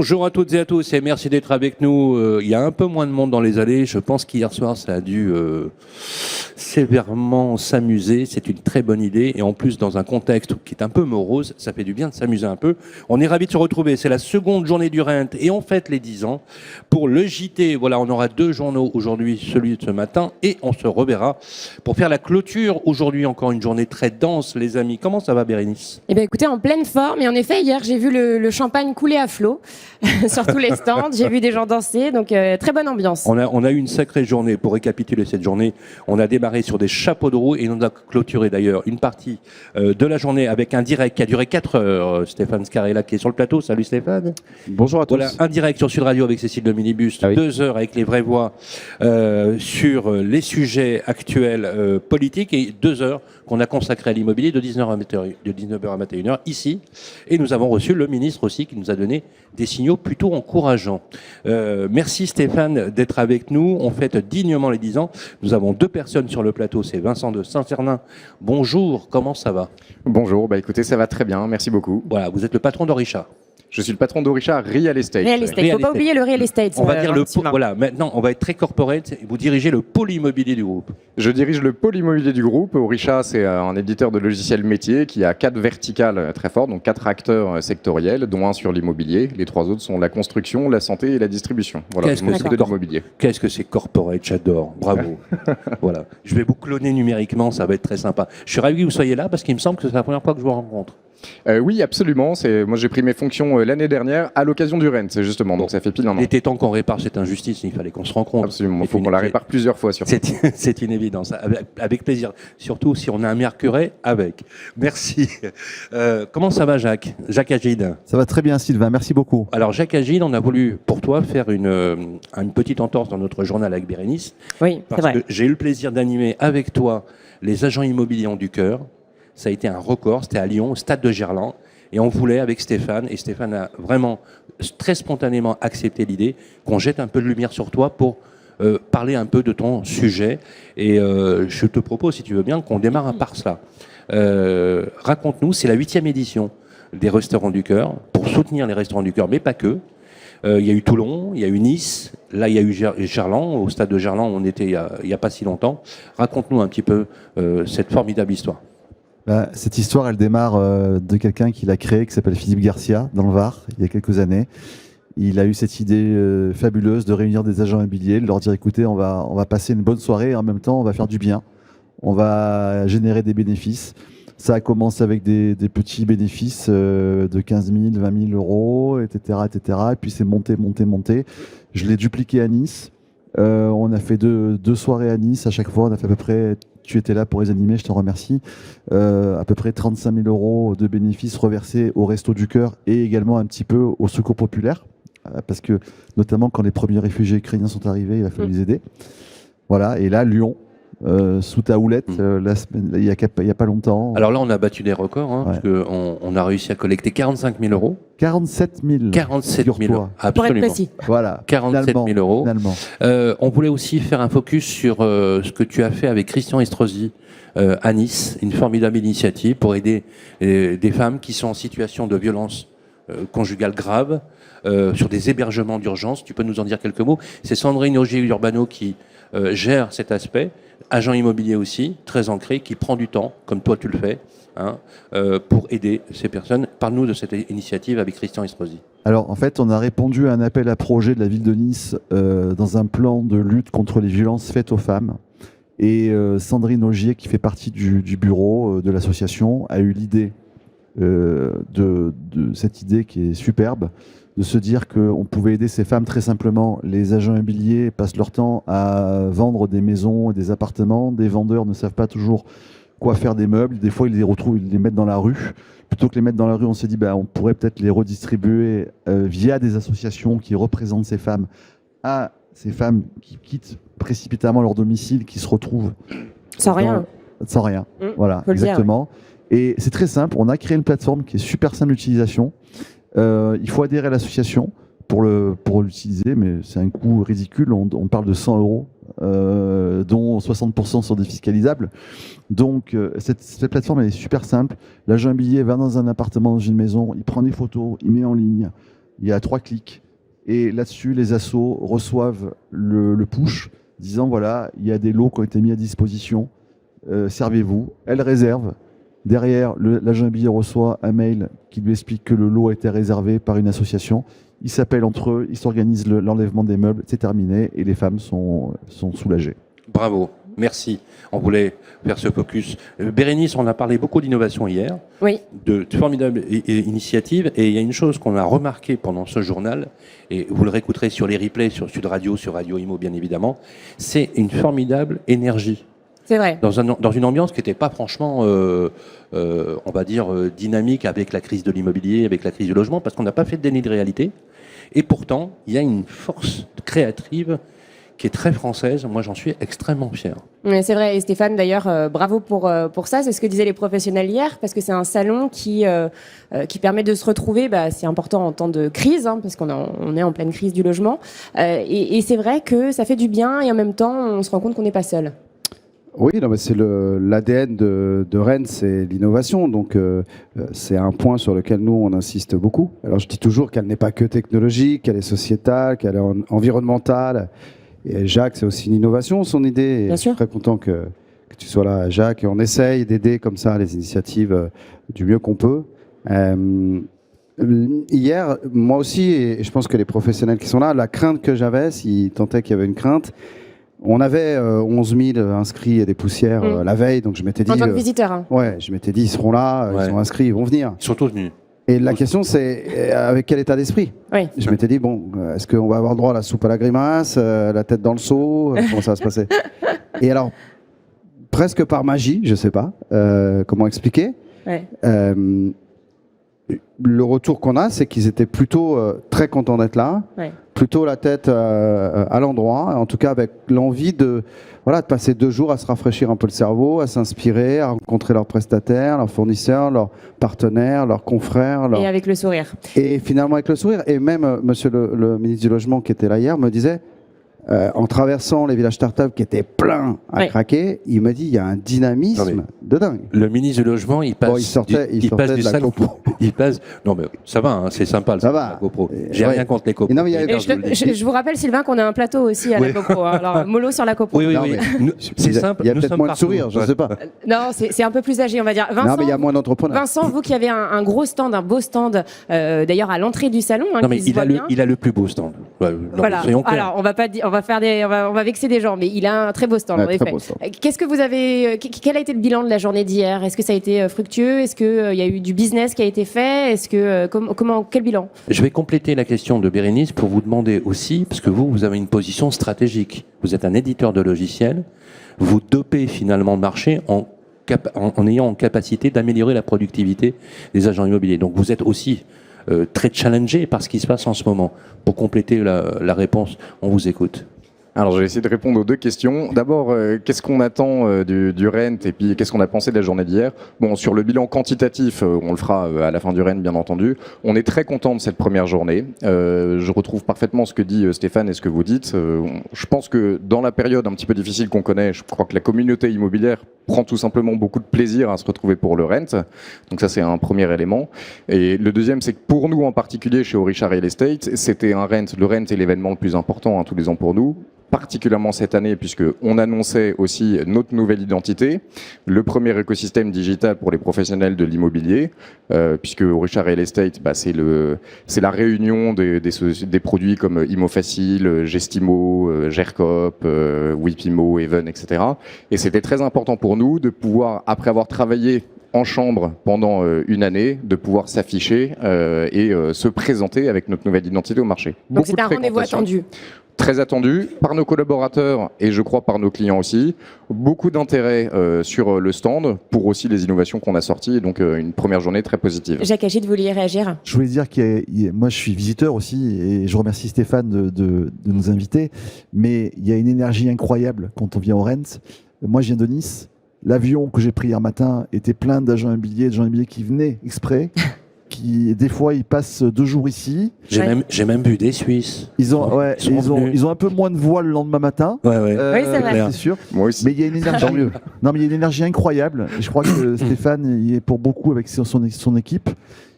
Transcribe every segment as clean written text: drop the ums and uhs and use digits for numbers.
Bonjour à toutes et à tous et merci d'être avec nous. Il y a un peu moins de monde dans les allées. Je pense qu'hier soir, ça a dû sévèrement s'amuser. C'est une très bonne idée. Et en plus, dans un contexte qui est un peu morose, ça fait du bien de s'amuser un peu. On est ravis de se retrouver. C'est la seconde journée du Rent et on fête les 10 ans. Pour le JT, voilà, on aura 2 journaux aujourd'hui, celui de ce matin. Et on se reverra pour faire la clôture. Aujourd'hui, encore une journée très dense, les amis. Comment ça va, Bérénice ? Eh bien, écoutez, en pleine forme. Et en effet, hier, j'ai vu le champagne couler à flot sur tous les stands. J'ai vu des gens danser, donc très bonne ambiance. On a eu une sacrée journée. Pour récapituler cette journée, on a démarré sur des chapeaux de roue et on a clôturé d'ailleurs une partie de la journée avec un direct qui a duré 4 heures. Stéphane Scarella qui est sur le plateau. Salut Stéphane. Bonjour à tous. Voilà, un direct sur Sud Radio avec Cécile de Minibus. 2 heures avec les vraies voix sur les sujets actuels politiques et 2 heures qu'on a consacré à l'immobilier de 19h à 21h ici. Et nous avons reçu le ministre aussi qui nous a donné des signaux plutôt encourageants. Merci Stéphane d'être avec nous. On fête dignement les 10 ans. Nous avons 2 personnes sur le plateau. C'est Vincent de Saint-Cernin. Bonjour, comment ça va ? Bonjour, écoutez, ça va très bien, merci beaucoup. Voilà, vous êtes le patron d'Orisha. Je suis le patron d'Orisha Real Estate. Real Estate, il ne faut pas oublier le Real Estate. On va dire voilà, maintenant on va être très corporate. Vous dirigez le pôle immobilier du groupe. Je dirige le pôle immobilier du groupe. Orisha, c'est un éditeur de logiciels métiers qui a 4 verticales très fortes, donc 4 acteurs sectoriels, dont un sur l'immobilier. Les 3 autres sont la construction, la santé et la distribution. Voilà, Qu'est-ce que c'est de l'immobilier. Qu'est-ce que c'est corporate ? J'adore, bravo. Voilà, je vais vous cloner numériquement, ça va être très sympa. Je suis ravi que vous soyez là parce qu'il me semble que c'est la première fois que je vous rencontre. Oui, absolument. Moi, j'ai pris mes fonctions l'année dernière à l'occasion du Rent, justement. Donc, ça fait pile un an. Il était temps qu'on répare cette injustice. Il fallait qu'on se rencontre. Absolument. Il faut qu'on la répare plusieurs fois. C'est une évidence. Avec plaisir. Surtout si on a un Mercuret avec. Merci. Comment ça va, Jacques ? Jacques Agide. Ça va très bien, Sylvain. Merci beaucoup. Alors, Jacques Agide, on a voulu, pour toi, faire une petite entorse dans notre journal avec Bérénice. Oui, c'est vrai. Parce que j'ai eu le plaisir d'animer avec toi les agents immobiliers ont du cœur. Ça a été un record, c'était à Lyon, au stade de Gerland. Et on voulait avec Stéphane, et Stéphane a vraiment très spontanément accepté l'idée qu'on jette un peu de lumière sur toi pour parler un peu de ton sujet. Et je te propose, si tu veux bien, qu'on démarre par cela. Raconte-nous, c'est la 8e édition des Restaurants du Cœur, pour soutenir les Restaurants du Cœur, mais pas que. Il y a eu Toulon, il y a eu Nice, là il y a eu Gerland, au stade de Gerland, on était il n'y a pas si longtemps. Raconte-nous un petit peu cette formidable histoire. Cette histoire, elle démarre de quelqu'un qui l'a créé, qui s'appelle Philippe Garcia, dans le Var, il y a quelques années. Il a eu cette idée fabuleuse de réunir des agents immobiliers, de leur dire écoutez, on va passer une bonne soirée et en même temps, on va faire du bien. On va générer des bénéfices. Ça a commencé avec des petits bénéfices de 15 000, 20 000 euros, etc., etc. Et puis c'est monté. Je l'ai dupliqué à Nice. On a fait deux soirées à Nice. À chaque fois, on a fait à peu près, tu étais là pour les animer, je te remercie, à peu près 35 000 euros de bénéfices reversés au Resto du Cœur et également un petit peu au Secours Populaire. Parce que, notamment, quand les premiers réfugiés ukrainiens sont arrivés, il a fallu les aider. Voilà. Et là, Lyon, sous ta houlette, il y a pas longtemps. Alors là, on a battu des records, hein, parce qu'on a réussi à collecter 45 000 euros. 47 000. 47 000 euros. Absolument. Pour être précis. Voilà. 47 000 euros. Finalement. On voulait aussi faire un focus sur ce que tu as fait avec Christian Estrosi à Nice, une formidable initiative pour aider des femmes qui sont en situation de violence conjugale grave, sur des hébergements d'urgence. Tu peux nous en dire quelques mots ? C'est Sandrine Augier-Urbano qui gère cet aspect, agent immobilier aussi, très ancré, qui prend du temps, comme toi tu le fais, hein, pour aider ces personnes. Parle-nous de cette initiative avec Christian Estrosi. Alors, en fait, on a répondu à un appel à projet de la ville de Nice dans un plan de lutte contre les violences faites aux femmes. Et Sandrine Augier, qui fait partie du bureau de l'association, a eu l'idée de cette idée qui est superbe, de se dire qu'on pouvait aider ces femmes très simplement. Les agents immobiliers passent leur temps à vendre des maisons et des appartements. Des vendeurs ne savent pas toujours quoi faire des meubles. Des fois, ils les retrouvent, ils les mettent dans la rue. Plutôt que les mettre dans la rue, on s'est dit on pourrait peut-être les redistribuer via des associations qui représentent ces femmes à ces femmes qui quittent précipitamment leur domicile, qui se retrouvent sans rien. Sans rien. Voilà, exactement. Dire, ouais. Et c'est très simple. On a créé une plateforme qui est super simple d'utilisation. Il faut adhérer à l'association pour l'utiliser, mais c'est un coût ridicule. On parle de 100 euros, dont 60% sont défiscalisables. Donc, cette plateforme, elle est super simple. L'agent immobilier va dans un appartement, dans une maison, il prend des photos, il met en ligne. il y a 3 clics. Et là-dessus, les assos reçoivent le push disant voilà, il y a des lots qui ont été mis à disposition, servez-vous. Elles réservent. Derrière, l'agent immobilier reçoit un mail qui lui explique que le lot a été réservé par une association. Ils s'appellent entre eux, ils s'organisent l'enlèvement des meubles, c'est terminé et les femmes sont soulagées. Bravo, merci. On voulait faire ce focus. Bérénice, on a parlé beaucoup d'innovation hier, Oui. de formidables initiatives, et il y a une chose qu'on a remarqué pendant ce journal, et vous le réécouterez sur les replays, sur Sud Radio, sur Radio Imo bien évidemment, c'est une formidable énergie. C'est vrai. Dans une ambiance qui n'était pas franchement, on va dire, dynamique avec la crise de l'immobilier, avec la crise du logement, parce qu'on n'a pas fait de déni de réalité. Et pourtant, il y a une force créative qui est très française. Moi, j'en suis extrêmement fier. Mais c'est vrai. Et Stéphane, d'ailleurs, bravo pour ça. C'est ce que disaient les professionnels hier, parce que c'est un salon qui permet de se retrouver. C'est important en temps de crise, parce qu'on est en pleine crise du logement. Et c'est vrai que ça fait du bien, et en même temps, on se rend compte qu'on n'est pas seul. Oui, non, mais c'est l'ADN de Rennes, c'est l'innovation. Donc, c'est un point sur lequel nous, on insiste beaucoup. Alors, je dis toujours qu'elle n'est pas que technologique, qu'elle est sociétale, qu'elle est environnementale. Et Jacques, c'est aussi une innovation, son idée. Et Bien sûr. Je suis très content que tu sois là, Jacques. Et on essaye d'aider comme ça les initiatives du mieux qu'on peut. Hier, moi aussi, et je pense que les professionnels qui sont là, la crainte que j'avais, s'ils tentaient qu'il y avait une crainte, on avait 11 000 inscrits et des poussières la veille, donc je m'étais dit... En tant que visiteur. Ouais, je m'étais dit, ils seront là, Ouais. ils sont inscrits, ils vont venir. Ils sont tous venus. Et la question, c'est avec quel état d'esprit? Oui. Je m'étais dit, bon, est-ce qu'on va avoir droit à la soupe à la grimace, la tête dans le seau, comment ça va se passer? Et alors, presque par magie, je sais pas comment expliquer, Ouais. le retour qu'on a, c'est qu'ils étaient plutôt très contents d'être là, Ouais. plutôt la tête à l'endroit, en tout cas avec l'envie de passer 2 jours à se rafraîchir un peu le cerveau, à s'inspirer, à rencontrer leurs prestataires, leurs fournisseurs, leurs partenaires, leurs confrères. Et avec le sourire. Et finalement avec le sourire. Et même monsieur le ministre du Logement qui était là hier me disait, en traversant les villages start-up qui étaient pleins à craquer, il me dit il y a un dynamisme de dingue. Le ministre du Logement, il passe, Bon, il sortait passe de du la salon. copro. Il passe. Non, mais ça va, c'est sympa le Ça salon va. de la GoPro. J'ai Ouais. rien contre les copros. Et non, mais il y avait- Et je vous rappelle, Sylvain, qu'on a un plateau aussi à la GoPro. Alors, mollo sur la GoPro. Oui, oui, Non, oui. mais- Nous- C'est simple. Il y a nous peut-être sommes moins de partout. sourire, je ne sais pas. Non, c'est un peu plus âgé, on va dire. Vincent, Non, mais il y a moins d'entrepreneurs. Vincent, vous qui avez un gros stand, un beau stand, d'ailleurs à l'entrée du salon, Non, mais qui se voit bien. il a le plus beau stand. Ouais, non, Voilà. soyons clairs. Alors, on va pas dire, on va vexer des gens, mais il a un très beau stand, Ouais, en très effet. beau stand. Qu'est-ce que vous avez, quel a été le bilan de la journée d'hier? Est-ce que ça a été fructueux? Est-ce que il y a eu du business qui a été fait? Est-ce que quel bilan? Je vais compléter la question de Bérénice pour vous demander aussi, parce que vous avez une position stratégique. Vous êtes un éditeur de logiciels. Vous dopez finalement le marché en ayant en capacité d'améliorer la productivité des agents immobiliers. Donc vous êtes aussi très challengé par ce qui se passe en ce moment. Pour compléter la réponse, on vous écoute. Alors, je vais essayer de répondre aux 2 questions. D'abord, qu'est-ce qu'on attend du Rent et puis qu'est-ce qu'on a pensé de la journée d'hier? Bon, sur le bilan quantitatif, on le fera à la fin du Rent, bien entendu. On est très content de cette première journée. Je retrouve parfaitement ce que dit Stéphane et ce que vous dites. Je pense que dans la période un petit peu difficile qu'on connaît, je crois que la communauté immobilière prend tout simplement beaucoup de plaisir à se retrouver pour le Rent. Donc ça, c'est un premier élément. Et le deuxième, c'est que pour nous en particulier, chez Orisha Real Estate, c'était un Rent. Le Rent est l'événement le plus important tous les ans pour nous, particulièrement cette année, puisqu'on annonçait aussi notre nouvelle identité, le premier écosystème digital pour les professionnels de l'immobilier, puisque Orisha Real Estate, c'est la réunion des produits comme ImoFacile, Gestimo, Gercop, Wipimo, Even, etc. Et c'était très important pour nous de pouvoir, après avoir travaillé en chambre pendant une année, de pouvoir s'afficher et se présenter avec notre nouvelle identité au marché. Donc c'est un rendez-vous attendu. Très attendu par nos collaborateurs et je crois par nos clients aussi. Beaucoup d'intérêt sur le stand pour aussi les innovations qu'on a sorties. Donc une première journée très positive. Jacques Agide, vous vouliez réagir? Je voulais dire moi je suis visiteur aussi et je remercie Stéphane de nous inviter, mais il y a une énergie incroyable quand on vient au Rent. Moi je viens de Nice, l'avion que j'ai pris hier matin était plein d'agents immobiliers, de gens immobiliers qui venaient exprès, qui des fois ils passent 2 jours ici. J'ai même vu des Suisses. Ils ont venus. un peu moins de voix le lendemain matin. Ouais. Oui, c'est vrai. C'est sûr. Moi aussi. Mais il y a une énergie. Tant mieux. Non, mais il y a une énergie incroyable. Et je crois que Stéphane, il est pour beaucoup avec son équipe.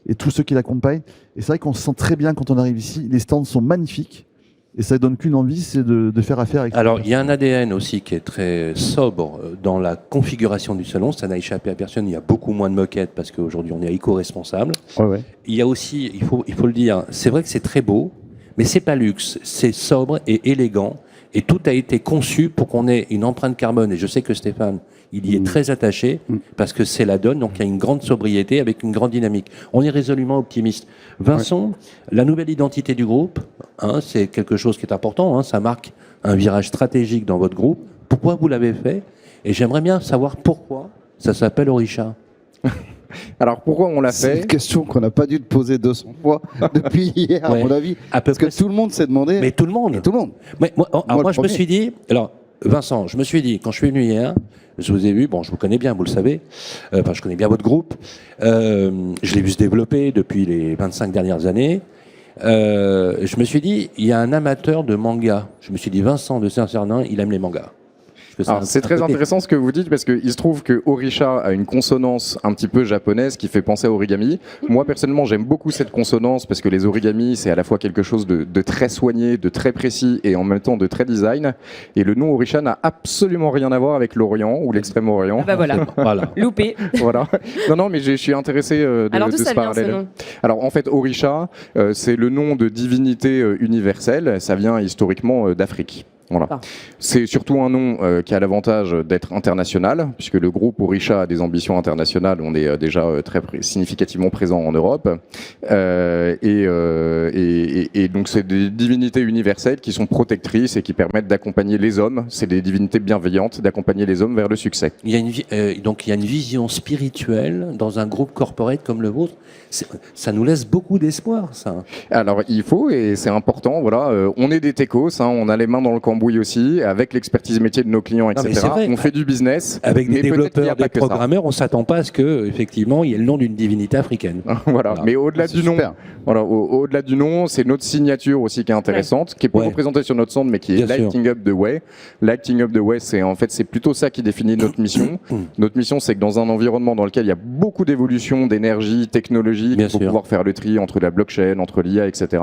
et tous ceux qui l'accompagnent. Et c'est vrai qu'on se sent très bien quand on arrive ici. Les stands sont magnifiques. Et ça ne donne qu'une envie, c'est de faire affaire avec. Alors, il y a un ADN aussi qui est très sobre dans la configuration du salon. Ça n'a échappé à personne. Il y a beaucoup moins de moquettes parce qu'aujourd'hui, on est éco-responsable. Ouais. Il y a aussi, il faut le dire, c'est vrai que c'est très beau, mais c'est pas luxe. C'est sobre et élégant. Et tout a été conçu pour qu'on ait une empreinte carbone. Et je sais que Stéphane, il y est très attaché parce que c'est la donne. Donc, il y a une grande sobriété avec une grande dynamique. On est résolument optimiste. Vincent, la nouvelle identité du groupe, c'est quelque chose qui est important. Ça marque un virage stratégique dans votre groupe. Pourquoi vous l'avez fait? Et j'aimerais bien savoir pourquoi ça s'appelle Orisha. Alors pourquoi on l'a C'est fait? une question qu'on n'a pas dû te poser 200 fois depuis hier, Ouais. à mon avis. À peu Parce que près. tout le monde s'est demandé. Mais tout le monde. Tout le monde. Mais moi, le je me premier. suis dit, alors Vincent, je me suis dit, quand je suis venu hier, je vous ai vu, bon, je vous connais bien, vous le savez, enfin, je connais bien votre groupe, je l'ai vu se développer depuis les 25 dernières années. Je me suis dit, il y a un amateur de manga. Je me suis dit, Vincent de Saint-Cernin, il aime les mangas. Parce que Alors, c'est très intéressant ce que vous dites parce qu'il se trouve que Orisha a une consonance un petit peu japonaise qui fait penser à origami. Moi personnellement j'aime beaucoup cette consonance parce que les origamis c'est à la fois quelque chose de très soigné, de très précis et en même temps de très design. Et le nom Orisha n'a absolument rien à voir avec l'Orient ou l'Extrême-Orient. Ah bah voilà, Voilà. loupé. Voilà. Non, mais je suis intéressé Alors de d'où ce ça vient ce parallèle. nom? Alors en fait, Orisha, c'est le nom de divinité universelle. Ça vient historiquement d'Afrique. Voilà. Ah. C'est surtout un nom qui a l'avantage d'être international, puisque le groupe Orisha a des ambitions internationales. On est déjà significativement présent en Europe. Et donc, c'est des divinités universelles qui sont protectrices et qui permettent d'accompagner les hommes. C'est des divinités bienveillantes, d'accompagner les hommes vers le succès. Il y a donc il y a une vision spirituelle dans un groupe corporate comme le vôtre. Ça nous laisse beaucoup d'espoir, ça. Alors, il faut, et c'est important, voilà. On est des techos, on a les mains dans le cambouis aussi, avec l'expertise métier de nos clients, mais etc. c'est vrai. On fait du business. Avec des mais peut-être qu'il y a développeurs, pas des que ça. programmeurs, on s'attend pas à ce que, effectivement, il y ait le nom d'une divinité africaine. Voilà. Mais au-delà C'est du nom, super. voilà, au-delà du nom, c'est notre signature aussi qui est intéressante, qui est pas Ouais. représentée sur notre stand, mais qui est Bien sûr. Lighting Up the Way. Lighting Up the Way, c'est plutôt ça qui définit notre mission. Notre mission, c'est que dans un environnement dans lequel il y a beaucoup d'évolution, d'énergie, technologie, Bien il faut sûr. pouvoir faire le tri entre la blockchain, entre l'IA, etc.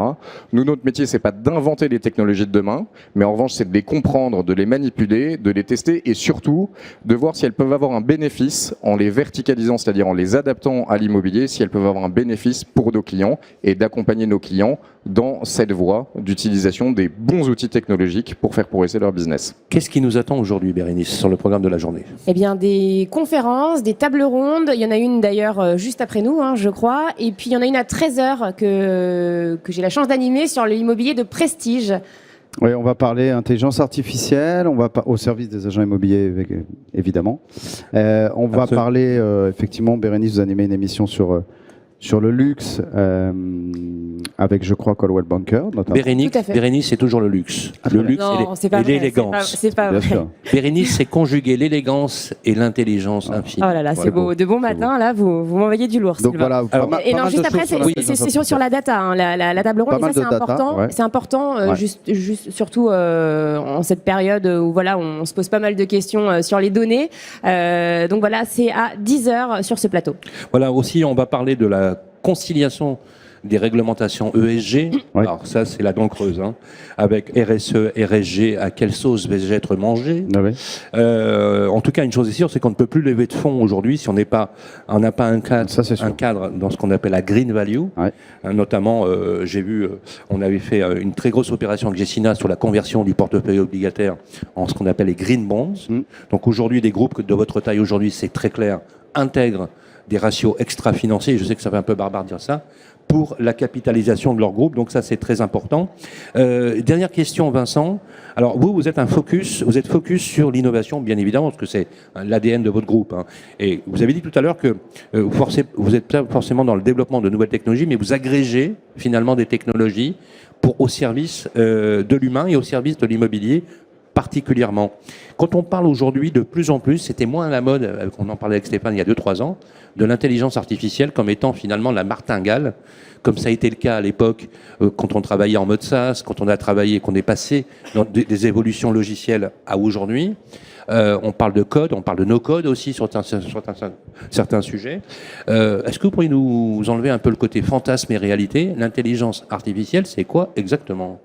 Nous, notre métier, c'est pas d'inventer les technologies de demain, mais en revanche, c'est de les comprendre, de les manipuler, de les tester et surtout de voir si elles peuvent avoir un bénéfice en les verticalisant, c'est-à-dire en les adaptant à l'immobilier, si elles peuvent avoir un bénéfice pour nos clients et d'accompagner nos clients dans cette voie d'utilisation des bons outils technologiques pour faire progresser leur business. Qu'est-ce qui nous attend aujourd'hui, Bérénice, sur le programme de la journée? Eh bien, des conférences, des tables rondes. Il y en a une d'ailleurs juste après nous, je crois. Et puis, il y en a une à 13h que j'ai la chance d'animer sur l'immobilier de prestige. Oui, on va parler intelligence artificielle, on va au service des agents immobiliers, évidemment. On va Absolument. parler, effectivement, Bérénice, vous animez une émission sur le luxe, avec, je crois, Coldwell Banker, notamment. Bérénice, Tout à fait. Bérénice, c'est toujours le luxe. Ah, le très luxe Non, c'est et pas vrai. l'élégance. C'est pas Bien vrai. sûr. Bérénice, c'est conjuguer l'élégance et l'intelligence infime. Oh là là, c'est beau. De bon matin, là, vous m'envoyez du lourd. Donc Sylvain. voilà, Alors, Et non, juste après, c'est sur la data, la table ronde, Pas et ça mal c'est de data, important. ouais. C'est important, Ouais. juste surtout en cette période où voilà, on se pose pas mal de questions sur les données. Donc voilà, c'est à 10h sur ce plateau. Voilà, aussi, on va parler de la conciliation des réglementations ESG. Ouais. Alors ça, c'est la dent creuse. Avec RSE, RSG, à quelle sauce vais-je être mangé? Ah oui. En tout cas, une chose est sûre, c'est qu'on ne peut plus lever de fonds aujourd'hui si on n'a pas un cadre, Ça, c'est sûr. un cadre dans ce qu'on appelle la green value. Ouais. Notamment, j'ai vu, on avait fait une très grosse opération avec Gessina sur la conversion du portefeuille obligataire en ce qu'on appelle les green bonds. Donc aujourd'hui, des groupes de votre taille aujourd'hui, c'est très clair, intègrent des ratios extra-financiers, je sais que ça fait un peu barbare de dire ça, pour la capitalisation de leur groupe, donc ça c'est très important. Dernière question, Vincent. Alors vous êtes focus sur l'innovation, bien évidemment, parce que c'est l'ADN de votre groupe. Et vous avez dit tout à l'heure que vous êtes pas forcément dans le développement de nouvelles technologies, mais vous agrégez finalement des technologies au service de l'humain et au service de l'immobilier particulièrement. Quand on parle aujourd'hui de plus en plus, c'était moins à la mode, on en parlait avec Stéphane il y a 2-3 ans, de l'intelligence artificielle comme étant finalement la martingale, comme ça a été le cas à l'époque quand on travaillait en mode SaaS, quand on a travaillé, qu'on est passé dans des évolutions logicielles à aujourd'hui. On parle de code, on parle de no-code aussi sur certains sujets. Est-ce que vous pourriez nous enlever un peu le côté fantasme et réalité? L'intelligence artificielle, c'est quoi exactement?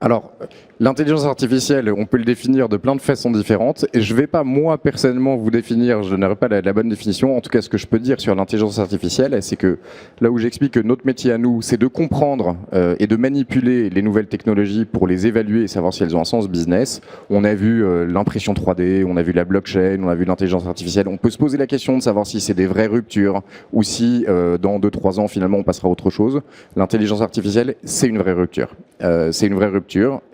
Alors, l'intelligence artificielle, on peut le définir de plein de façons différentes. Et je ne vais pas, moi, personnellement, vous définir, je n'aurai pas la bonne définition. En tout cas, ce que je peux dire sur l'intelligence artificielle, c'est que là où j'explique que notre métier à nous, c'est de comprendre et de manipuler les nouvelles technologies pour les évaluer et savoir si elles ont un sens business. On a vu l'impression 3D, on a vu la blockchain, on a vu l'intelligence artificielle. On peut se poser la question de savoir si c'est des vraies ruptures ou si dans 2-3 ans, finalement, on passera à autre chose. L'intelligence artificielle, c'est une vraie rupture. C'est une vraie rupture.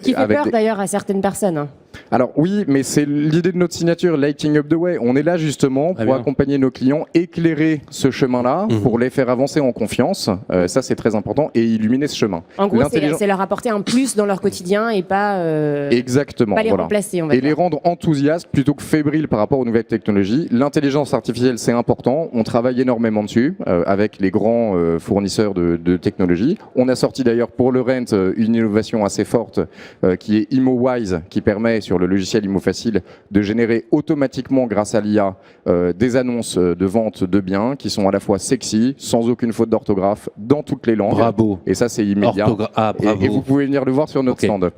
Qui fait peur d'ailleurs à certaines personnes. Hein. Alors oui, mais c'est l'idée de notre signature, Lighting Up the Way. On est là justement pour accompagner nos clients, éclairer ce chemin-là, pour les faire avancer en confiance. Ça, c'est très important, et illuminer ce chemin. En gros, c'est leur apporter un plus dans leur quotidien et pas, exactement, pas les remplacer. On va dire. Les rendre enthousiastes plutôt que fébriles par rapport aux nouvelles technologies. L'intelligence artificielle, c'est important. On travaille énormément dessus avec les grands fournisseurs de technologies. On a sorti d'ailleurs pour le Rent une innovation assez forte qui est ImoWise, qui permet sur le logiciel ImoFacile de générer automatiquement grâce à l'IA des annonces de vente de biens qui sont à la fois sexy, sans aucune faute d'orthographe, dans toutes les langues. Bravo. Et ça, c'est immédiat. Bravo. Et vous pouvez venir le voir sur notre stand.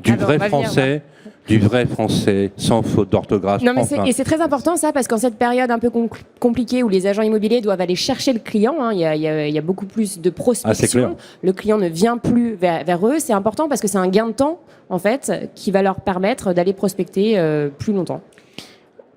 Du vrai français, sans faute d'orthographe. Non, mais c'est très important ça, parce qu'en cette période un peu compliquée où les agents immobiliers doivent aller chercher le client, hein, il y a beaucoup plus de prospection. Le client ne vient plus vers eux. C'est important parce que c'est un gain de temps, en fait, qui va leur permettre d'aller prospecter plus longtemps.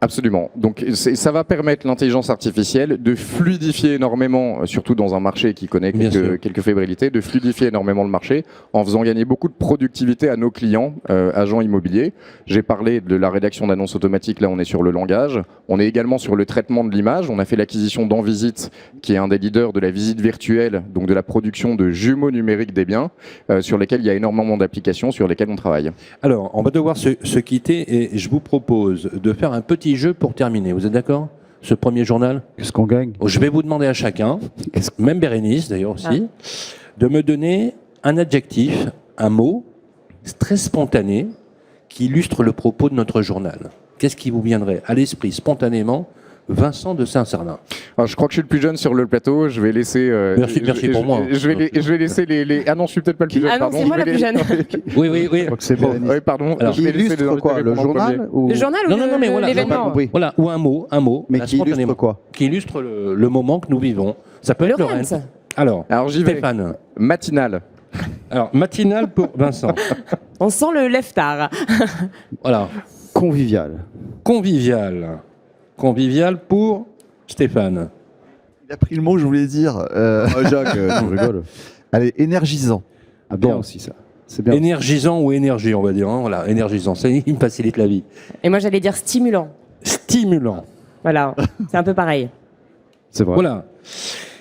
Absolument. Donc ça va permettre l'intelligence artificielle de fluidifier énormément, surtout dans un marché qui connaît quelques fébrilités, de fluidifier énormément le marché en faisant gagner beaucoup de productivité à nos clients, agents immobiliers. J'ai parlé de la rédaction d'annonces automatiques, là on est sur le langage. On est également sur le traitement de l'image. On a fait l'acquisition d'Envisite, qui est un des leaders de la visite virtuelle, donc de la production de jumeaux numériques des biens, sur lesquels il y a énormément d'applications sur lesquelles on travaille. Alors, on va devoir se quitter et je vous propose de faire un petit jeu pour terminer. Vous êtes d'accord? Ce premier journal? Qu'est-ce qu'on gagne? Je vais vous demander à chacun, même Bérénice d'ailleurs aussi, de me donner un adjectif, un mot très spontané qui illustre le propos de notre journal. Qu'est-ce qui vous viendrait à l'esprit spontanément? Vincent de Saint-Sernin. Alors, je crois que je suis le plus jeune sur le plateau. Je vais laisser. Merci pour moi. Je vais laisser les. Ah non, je suis peut-être pas le plus jeune. Ah non, c'est moi la plus jeune. Oui. Je crois que c'est Bérénice. Oui, pardon. Alors, qui illustre quoi? Le journal ou... Le journal ou Non, mais voilà, l'événement? Voilà, ou un mot. Mais qui illustre quoi? Qui illustre le moment que nous vivons. Ça peut être le Rent. Alors j'y vais. Stéphane. Matinale. Alors, matinale pour Vincent. On sent le lève-tard. Voilà. Convivial. Convivial pour Stéphane. Il a pris le mot que je voulais dire. Jacques, tu rigoles. Allez, énergisant. Ah, bien aussi ça. C'est bien. Énergisant ou énergie, on va dire. Hein. Voilà, énergisant. Ça, il me facilite la vie. Et moi, j'allais dire stimulant. Stimulant. Voilà, c'est un peu pareil. C'est vrai. Voilà.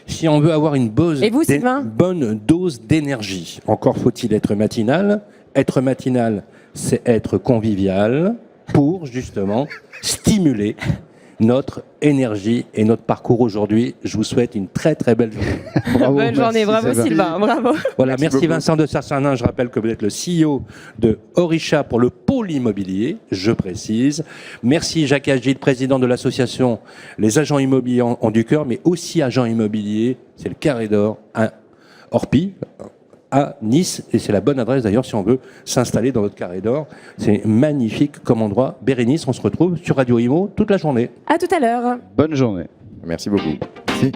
Si on veut avoir une bonne dose d'énergie, encore faut-il être matinal. Être matinal, c'est être convivial pour justement stimuler notre énergie et notre parcours aujourd'hui. Je vous souhaite une très très belle journée. Bravo, bonne journée, bravo Sylvain, bravo. Voilà, merci Vincent de Saint-Sernin. Je rappelle que vous êtes le CEO de Orisha pour le pôle immobilier, je précise. Merci Jacques Agile, président de l'association Les Agents Immobiliers ont du cœur, mais aussi agents immobiliers, c'est le Carré d'Or à Orpi, à Nice, et c'est la bonne adresse d'ailleurs si on veut s'installer dans votre Carré d'Or. C'est magnifique comme endroit. Bérénice, on se retrouve sur Radio Imo toute la journée. À tout à l'heure. Bonne journée. Merci beaucoup. Merci.